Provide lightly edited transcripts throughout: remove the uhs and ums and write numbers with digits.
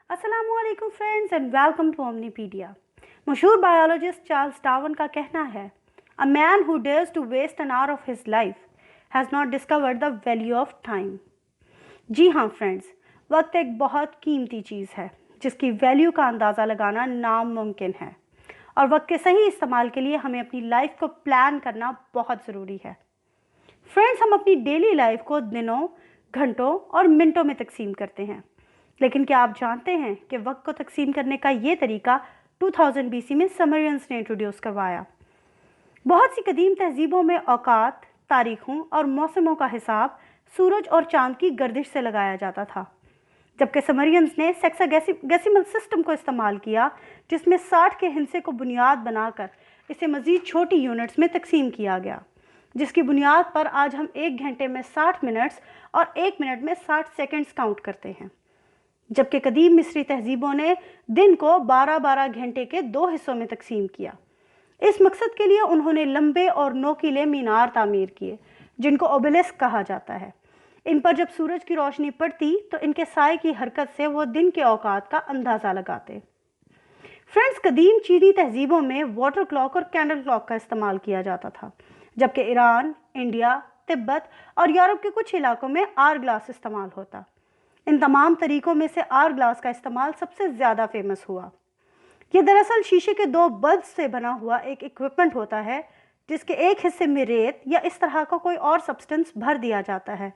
अस्सलामुअलैकुम friends and welcome to Omnipedia. मशहूर biologist Charles Darwin का कहना है, a man who dares to waste an hour of his life has not discovered the value of time. जी हाँ friends, वक्त एक बहुत कीमती चीज़ है जिसकी वैल्यू का अंदाज़ा लगाना नामुमकिन है, और वक्त के सही इस्तेमाल के लिए हमें अपनी लाइफ को प्लान करना बहुत ज़रूरी है। फ्रेंड्स, हम अपनी डेली लाइफ को दिनों, घंटों और मिनटों में तकसीम करते हैं, लेकिन क्या आप जानते हैं कि वक्त को तकसीम करने का ये तरीका 2000 BC में समरियंस ने इंट्रोड्यूस करवाया। बहुत सी कदीम तहजीबों में औकात, तारीखों और मौसमों का हिसाब सूरज और चांद की गर्दिश से लगाया जाता था, जबकि समरियंस ने सेक्साडेसिमल सिस्टम को इस्तेमाल किया, जिसमें 60 के हिस्से को बुनियाद बनाकर इसे मज़ीद छोटी यूनिट्स में तकसीम किया गया, जिसकी बुनियाद पर आज हम 1 घंटे में 60 मिनट्स और 1 मिनट में 60 सेकेंड्स काउंट करते हैं। जबकि कदीम मिस्री तहजीबों ने दिन को 12-12 घंटे के 2 हिस्सों में तकसीम किया। इस मकसद के लिए उन्होंने लंबे और नोकीले मीनार तामीर किए, जिनको ओबेलिस्क कहा जाता है। इन पर जब सूरज की रोशनी पड़ती तो इनके साए की हरकत से वो दिन के औकात का अंदाज़ा लगाते। फ्रेंड्स, कदीम चीनी तहजीबों में वाटर क्लॉक और कैंडल क्लॉक का इस्तेमाल किया जाता था, जबकि ईरान, इंडिया, तिब्बत और यूरोप के कुछ इलाकों में आर ग्लास इस्तेमाल होता। इन तमाम तरीकों में से आर ग्लास का इस्तेमाल सबसे ज़्यादा फेमस हुआ। ये दरअसल शीशे के 2 बल्ब से बना हुआ एक इक्विपमेंट होता है, जिसके एक हिस्से में रेत या इस तरह का कोई और सब्सटेंस भर दिया जाता है।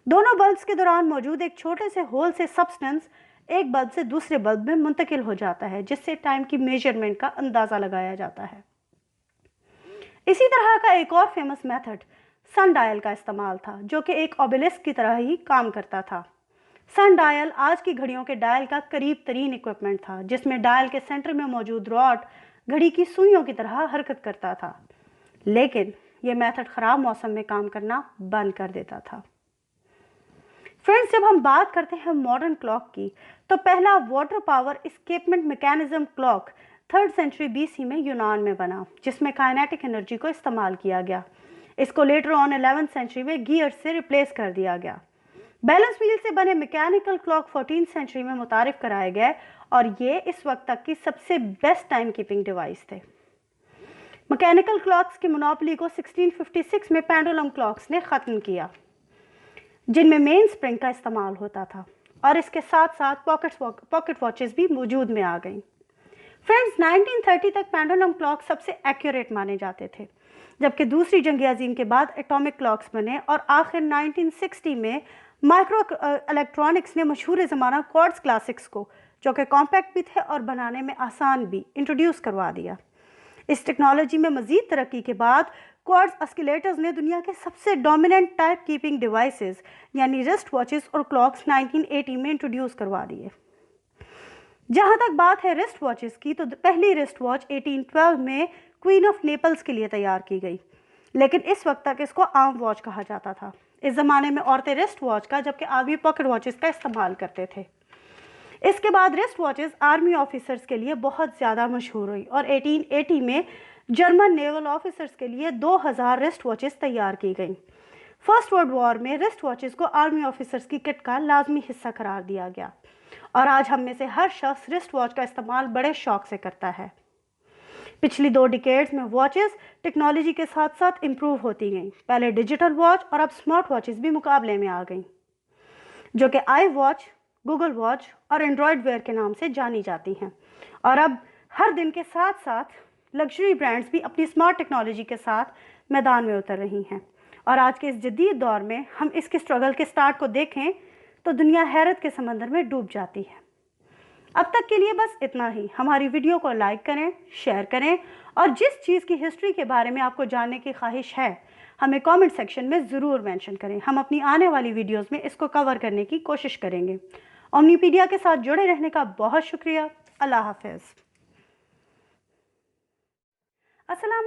दोनों बल्ब्स के दौरान मौजूद एक छोटे से होल से सब्सटेंस एक बल्ब से दूसरे बल्ब में मुंतकिल हो जाता है, जिससे टाइम की मेजरमेंट का अंदाज़ा लगाया जाता है। इसी तरह का एक और फेमस मेथड सन डायल का इस्तेमाल था, जो कि एक ओबेलिस्क की तरह ही काम करता था। सन डायल आज की घड़ियों के डायल का करीब तरीन इक्विपमेंट था, जिसमें डायल के सेंटर में मौजूद रॉड घड़ी की सुइयों की तरह हरकत करता था, लेकिन यह मेथड ख़राब मौसम में काम करना बंद कर देता था। फ्रेंड्स, जब हम बात करते हैं मॉडर्न क्लॉक की, तो पहला water power escapement mechanism clock 3rd century BC में यूनान में बना, जिसमें काइनेटिक एनर्जी को इस्तेमाल किया गया। इसको लेटर ऑन 11th सेंचुरी में गियर्स से रिप्लेस कर दिया गया। बैलेंस व्हील से बने मैकेनिकल क्लॉक 14th सेंचुरी में मुतारिफ कराए गए, और ये इस वक्त तक की सबसे बेस्ट टाइम कीपिंग डिवाइस थे। मैकेनिकल क्लॉक्स की मोनोपोली को 1656 में पेंडुलम क्लॉक्स ने ख़त्म किया, जिनमें मेन स्प्रिंग का इस्तेमाल होता था, और इसके साथ साथ पॉकेट वॉचेस भी वजूद में आ गई। फ्रेंड्स, 1930 तक पेंडुलम क्लॉक सबसे एक्यूरेट माने जाते थे, जबकि दूसरी जंग अज़ीम के बाद एटॉमिक क्लॉक्स बने, और आखिर 1960 में माइक्रो इलेक्ट्रॉनिक्स ने मशहूर ज़माना क्वार्ट्ज क्लासिक्स को, जो कि कॉम्पैक्ट भी थे और बनाने में आसान भी, इंट्रोड्यूस करवा दिया। इस टेक्नोलॉजी में मज़ीद तरक्की के बाद क्वार्ट्ज ऑस्किलेटर्स ने दुनिया के सबसे डोमिनेंट टाइप कीपिंग डिवाइसेस यानी रिस्ट वॉचेस और क्लॉक्स 1980 में इंट्रोड्यूस करवा दिए। जहाँ तक बात है रिस्ट वॉचेस की, तो पहली रिस्ट वॉच 1812 में क्वीन ऑफ नेपल्स के लिए तैयार की गई, लेकिन इस वक्त तक इसको आर्म वॉच कहा जाता था। इस ज़माने में औरतें रिस्ट वॉच का, जबकि आदमी पॉकेट वॉचेस का इस्तेमाल करते थे। इसके बाद रिस्ट वॉचेस आर्मी ऑफिसर्स के लिए बहुत ज़्यादा मशहूर हुई, और 1880 में जर्मन नेवल ऑफिसर्स के लिए 2000 रिस्ट वॉचेस तैयार की गई। फर्स्ट वर्ल्ड वॉर में रिस्ट वॉचेस को आर्मी ऑफिसर्स की किट का लाजमी हिस्सा करार दिया गया, और आज हम में से हर शख्स रिस्ट वॉच का इस्तेमाल बड़े शौक से करता है। पिछली 2 डिकेड्स में वॉचेस टेक्नोलॉजी के साथ साथ इम्प्रूव होती गई। पहले डिजिटल वॉच और अब स्मार्ट वॉचेस भी मुकाबले में आ गई, जो कि आई वॉच, गूगल वॉच और एंड्रॉयड वेयर के नाम से जानी जाती हैं। और अब हर दिन के साथ साथ लग्जरी ब्रांड्स भी अपनी स्मार्ट टेक्नोलॉजी के साथ मैदान में उतर रही हैं, और आज के इस जदीद दौर में हम इसके स्ट्रगल के स्टार्ट को देखें तो दुनिया हैरत के समंदर में डूब जाती है। अब तक के लिए बस इतना ही। हमारी वीडियो को लाइक करें, शेयर करें, और जिस चीज़ की हिस्ट्री के बारे में आपको जानने की ख्वाहिश है, हमें कमेंट सेक्शन में ज़रूर मेंशन करें। हम अपनी आने वाली वीडियोस में इसको कवर करने की कोशिश करेंगे। ओमनीपीडिया के साथ जुड़े रहने का बहुत शुक्रिया। अल्लाह हाफ़िज़। अस्सलाम